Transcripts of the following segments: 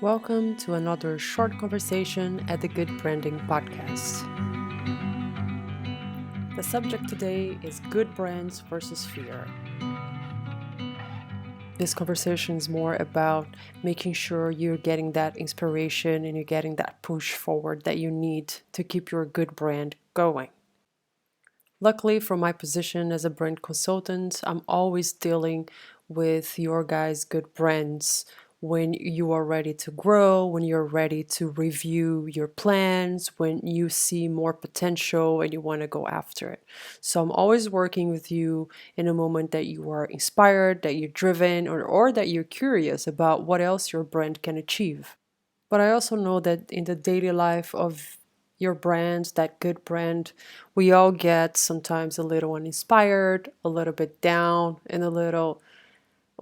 Welcome to another short conversation at the Good Branding Podcast. The subject today is good brands versus fear. This conversation is more about making sure you're getting that inspiration and you're getting that push forward that you need to keep your good brand going. Luckily, for my position as a brand consultant, I'm always dealing with your guys' good brands when you are ready to grow, when you're ready to review your plans, when you see more potential and you want to go after it. So I'm always working with you in a moment that you are inspired, that you're driven, or that you're curious about what else your brand can achieve. But I also know that in the daily life of your brand, that good brand, we all get sometimes a little uninspired, a little bit down, and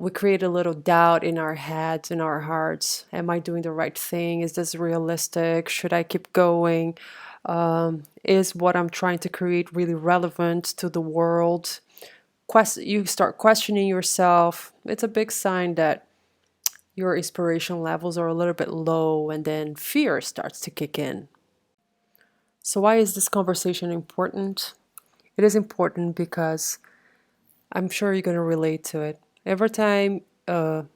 we create a little doubt in our heads, in our hearts. Am I doing the right thing? Is this realistic? Should I keep going? Is what I'm trying to create really relevant to the world? You start questioning yourself. It's a big sign that your inspiration levels are a little bit low and then fear starts to kick in. So, why is this conversation important? It is important because I'm sure you're going to relate to it. Every time the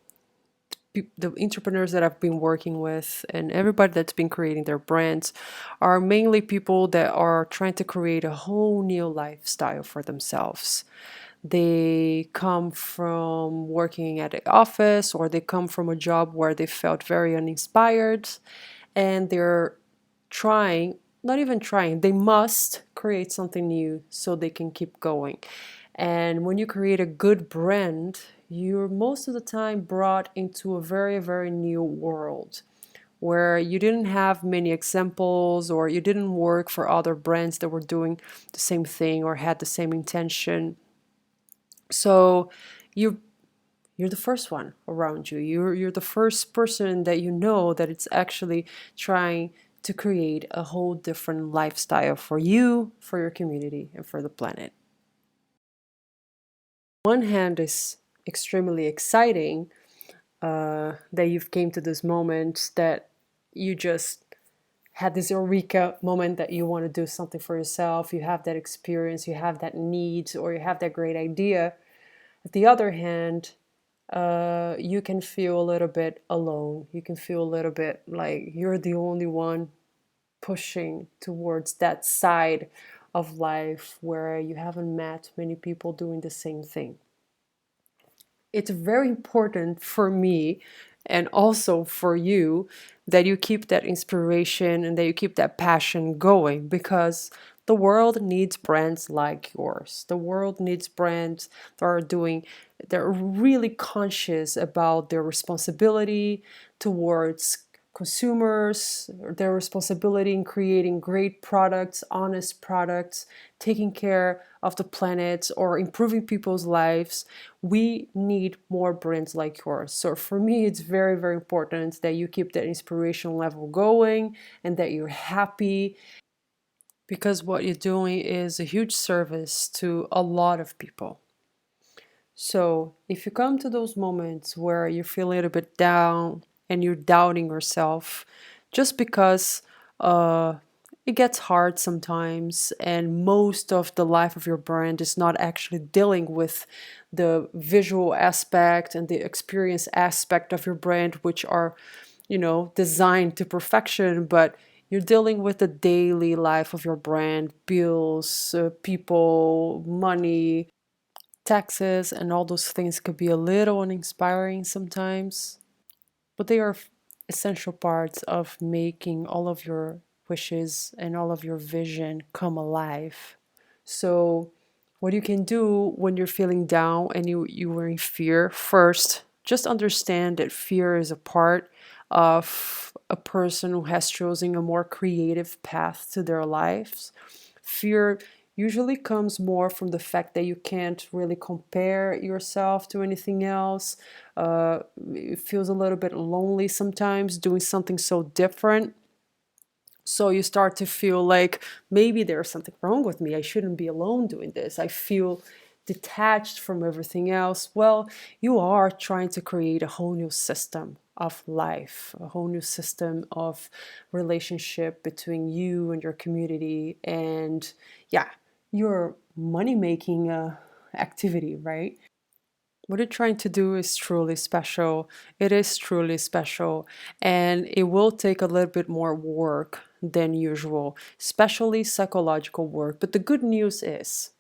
entrepreneurs that I've been working with and everybody that's been creating their brands are mainly people that are trying to create a whole new lifestyle for themselves. They come from working at the office or they come from a job where they felt very uninspired and they're trying, not even trying, they must create something new so they can keep going. And when you create a good brand, you're most of the time brought into a very, very new world where you didn't have many examples or you didn't work for other brands that were doing the same thing or had the same intention. So you you're the first one around you. You're the first person that you know that it's actually trying to create a whole different lifestyle for you, for your community, and for the planet. One hand is extremely exciting that you've came to this moment that you just had this eureka moment that you want to do something for yourself. You have that experience, you have that need, or you have that great idea. At the other hand, you can feel a little bit alone. You can feel a little bit like you're the only one pushing towards that side of life where you haven't met many people doing the same thing. It's very important for me and also for you that you keep that inspiration and that you keep that passion going because the world needs brands like yours. The world needs brands that are really conscious about their responsibility towards consumers, their responsibility in creating great products, honest products, taking care of the planet or improving people's lives. We need more brands like yours. So for me, it's very, very important that you keep that inspiration level going and that you're happy because what you're doing is a huge service to a lot of people. So if you come to those moments where you feel a little bit down and you're doubting yourself, just because uh, it gets hard sometimes, and most of the life of your brand is not actually dealing with the visual aspect and the experience aspect of your brand, which are, designed to perfection, but you're dealing with the daily life of your brand, bills, people, money, taxes, and all those things could be a little uninspiring sometimes, but they are essential parts of making all of your wishes and all of your vision come alive. So, what you can do when you're feeling down and you are in fear, first, just understand that fear is a part of a person who has chosen a more creative path to their lives. Fear usually comes more from the fact that you can't really compare yourself to anything else. It feels a little bit lonely sometimes doing something so different. So you start to feel like maybe there's something wrong with me. I shouldn't be alone doing this. I feel detached from everything else, well, you are trying to create a whole new system of life, a whole new system of relationship between you and your community, and yeah, your money making activity, right? What you're trying to do is truly special. It is truly special, and it will take a little bit more work than usual, especially psychological work. But the good news is,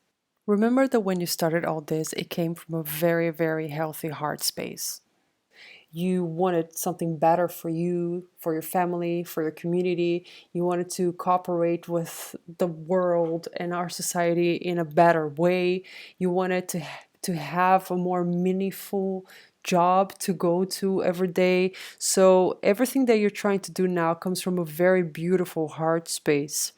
remember that when you started all this, it came from a very, very healthy heart space. You wanted something better for you, for your family, for your community. You wanted to cooperate with the world and our society in a better way. You wanted to have a more meaningful job to go to every day. So everything that you're trying to do now comes from a very beautiful heart space.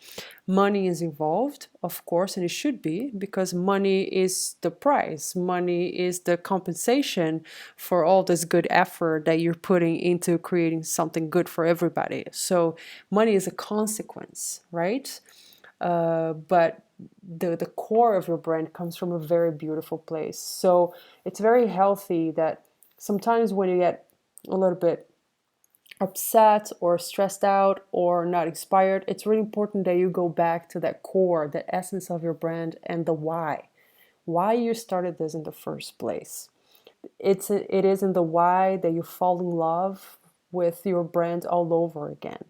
Money is involved, of course, and it should be, because money is the price. Money is the compensation for all this good effort that you're putting into creating something good for everybody. So money is a consequence, right? But the core of your brand comes from a very beautiful place. So it's very healthy that sometimes when you get a little bit upset or stressed out or not inspired, it's really important that you go back to that core, the essence of your brand, and the why you started this in the first place. It is in the why that you fall in love with your brand all over again.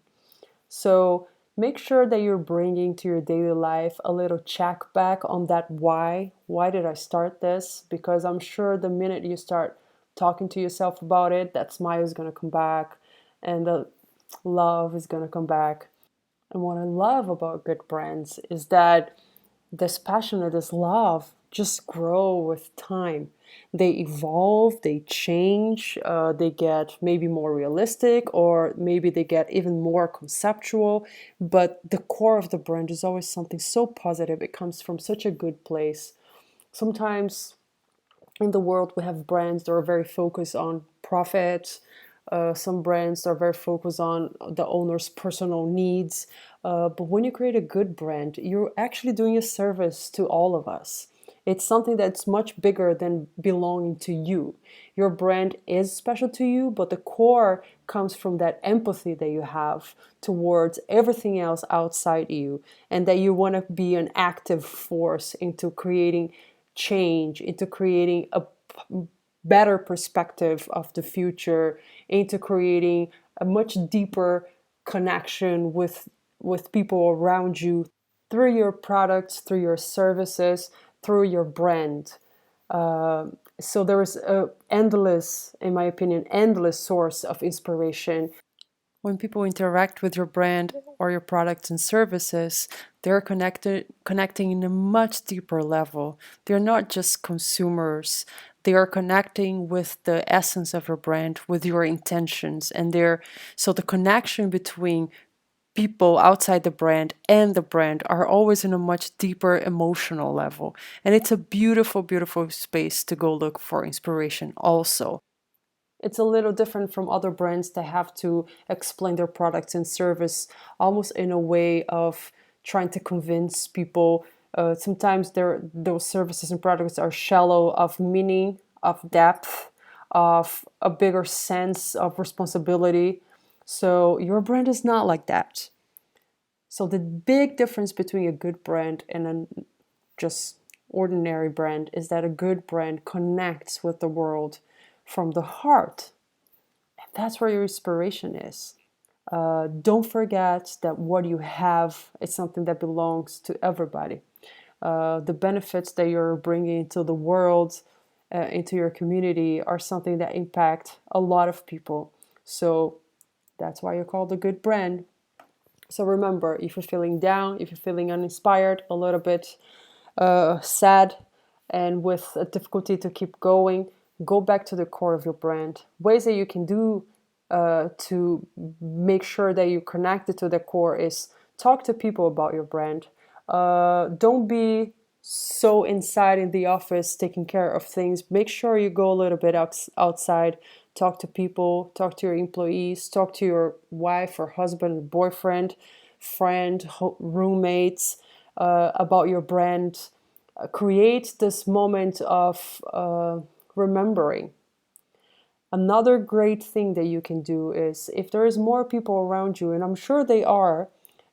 So make sure that you're bringing to your daily life a little check back on that why. Why did I start this? Because I'm sure the minute you start talking to yourself about it, that smile is going to come back and the love is going to come back. And what I love about good brands is that this passion or this love just grow with time. They evolve, they change, they get maybe more realistic, or maybe they get even more conceptual. But the core of the brand is always something so positive. It comes from such a good place. Sometimes in the world we have brands that are very focused on profit. Some brands are very focused on the owner's personal needs. But when you create a good brand, you're actually doing a service to all of us. It's something that's much bigger than belonging to you. Your brand is special to you, but the core comes from that empathy that you have towards everything else outside you, and that you want to be an active force into creating change, into creating a better perspective of the future, into creating a much deeper connection with people around you through your products, through your services, through your brand. So there is a endless, in my opinion, endless source of inspiration. When people interact with your brand or your products and services, they're connecting in a much deeper level. They're not just consumers. They are connecting with the essence of your brand, with your intentions, and they're so the connection between people outside the brand and the brand are always in a much deeper emotional level. And it's a beautiful, beautiful space to go look for inspiration also. It's a little different from other brands that have to explain their products and service almost in a way of trying to convince people. Sometimes those services and products are shallow of meaning, of depth, of a bigger sense of responsibility. So your brand is not like that. So the big difference between a good brand and a just ordinary brand is that a good brand connects with the world from the heart. And that's where your inspiration is. Don't forget that what you have is something that belongs to everybody. The benefits that you're bringing into the world, into your community, are something that impact a lot of people. So that's why you're called a good brand. So remember, if you're feeling down, if you're feeling uninspired, a little bit sad, and with a difficulty to keep going, go back to the core of your brand. Ways that you can do to make sure that you connected to the core is talk to people about your brand. Don't be so inside in the office taking care of things. Make sure you go a little bit outside, talk to people, talk to your employees, talk to your wife or husband, boyfriend, friend, roommates about your brand. create this moment of remembering. Another great thing that you can do is, if there is more people around you, and I'm sure they are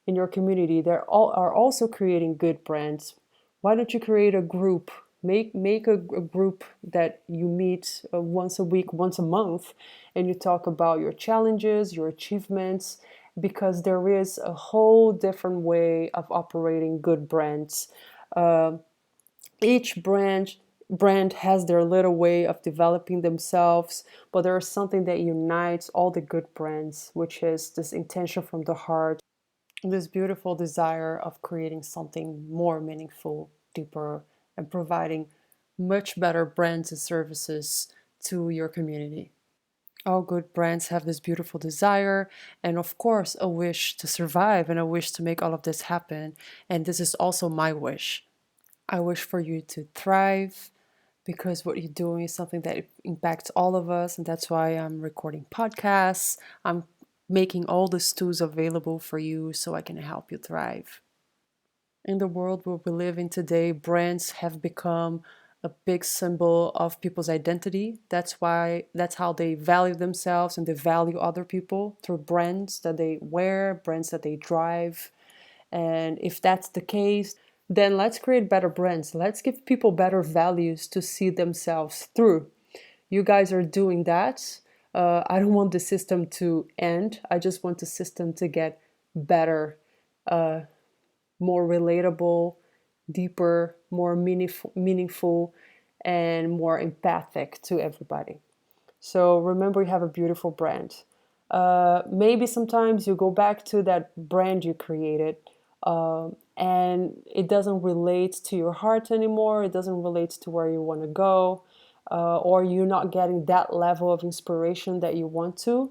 in your community, they all are also creating good brands. Why don't you create a group? Make a group that you meet once a week, once a month, and you talk about your challenges, your achievements, because there is a whole different way of operating good brands. Uh, each brand has their little way of developing themselves, but there is something that unites all the good brands, which is this intention from the heart, this beautiful desire of creating something more meaningful, deeper, and providing much better brands and services to your community. All good brands have this beautiful desire and, of course, a wish to survive and a wish to make all of this happen. And this is also my wish. I wish for you to thrive, because what you're doing is something that impacts all of us. And that's why I'm recording podcasts. I'm making all the tools available for you so I can help you thrive. In the world where we live in today, brands have become a big symbol of people's identity. That's how they value themselves, and they value other people through brands that they wear, brands that they drive. And if that's the case, then let's create better brands. Let's give people better values to see themselves through. You guys are doing that. I don't want the system to end. I just want the system to get better, more relatable, deeper, more meaningful, and more empathic to everybody. So remember, you have a beautiful brand. Maybe sometimes you go back to that brand you created, and it doesn't relate to your heart anymore. It doesn't relate to where you want to go, or you're not getting that level of inspiration that you want to.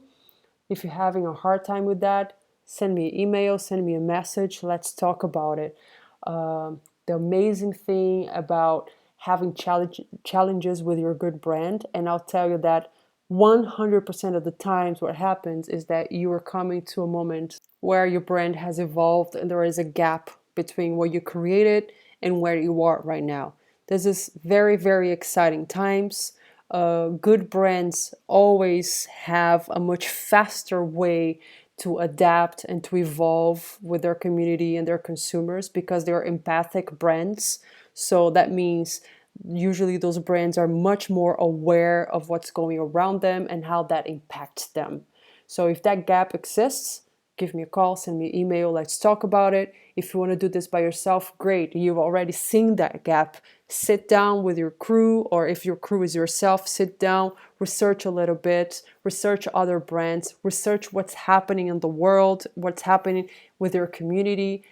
If you're having a hard time with that, send me an email, send me a message. Let's talk about it. The amazing thing about having challenges with your good brand, and I'll tell you that 100% of the times what happens is that you are coming to a moment where your brand has evolved and there is a gap between what you created and where you are right now. This is very, very exciting times. Good brands always have a much faster way to adapt and to evolve with their community and their consumers, because they're empathic brands. So that means usually those brands are much more aware of what's going around them and how that impacts them. So if that gap exists, give me a call, send me an email, let's talk about it. If you want to do this by yourself, great. You've already seen that gap. Sit down with your crew, or if your crew is yourself, sit down, research a little bit, research other brands, research what's happening in the world, what's happening with your community.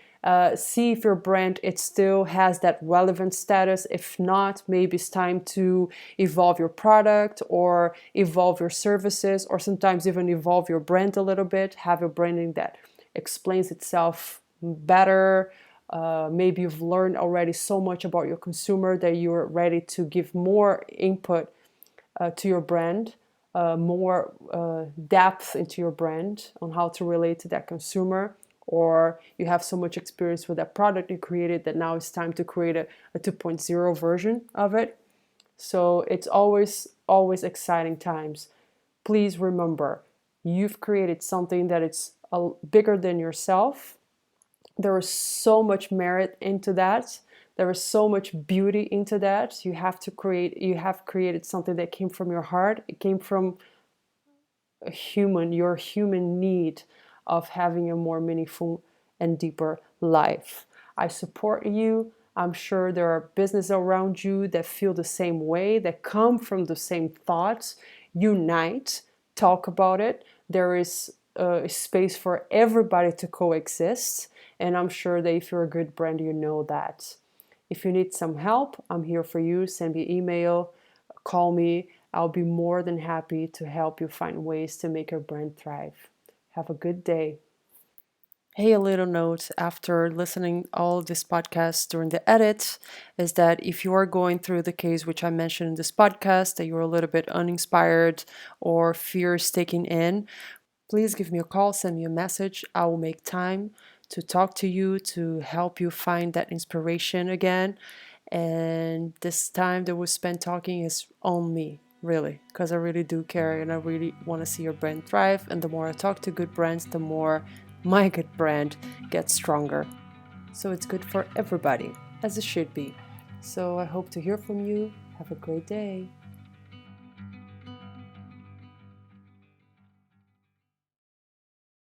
See if your brand, it still has that relevant status. If not, maybe it's time to evolve your product or evolve your services, or sometimes even evolve your brand a little bit. Have a branding that explains itself better. Maybe you've learned already so much about your consumer that you're ready to give more input to your brand, more depth into your brand on how to relate to that consumer. Or you have so much experience with that product you created that now it's time to create a 2.0 version of it. So it's always exciting times. Please remember, you've created something that it's bigger than yourself. There is so much merit into that. There is so much beauty into that. You have created something that came from your heart. It came from your human need of having a more meaningful and deeper life. I support you. I'm sure there are businesses around you that feel the same way, that come from the same thoughts. Unite, talk about it. There is a space for everybody to coexist. And I'm sure that if you're a good brand, you know that. If you need some help, I'm here for you. Send me an email, call me. I'll be more than happy to help you find ways to make your brand thrive. Have a good day. Hey, a little note after listening all this podcast during the edit is that if you are going through the case which I mentioned in this podcast, that you're a little bit uninspired or fear is taking in, please give me a call, send me a message. I will make time to talk to you, to help you find that inspiration again. And this time that we spent talking is on me, really, because I really do care and I really want to see your brand thrive. And the more I talk to good brands, the more my good brand gets stronger. So it's good for everybody, as it should be. So I hope to hear from you. Have a great day.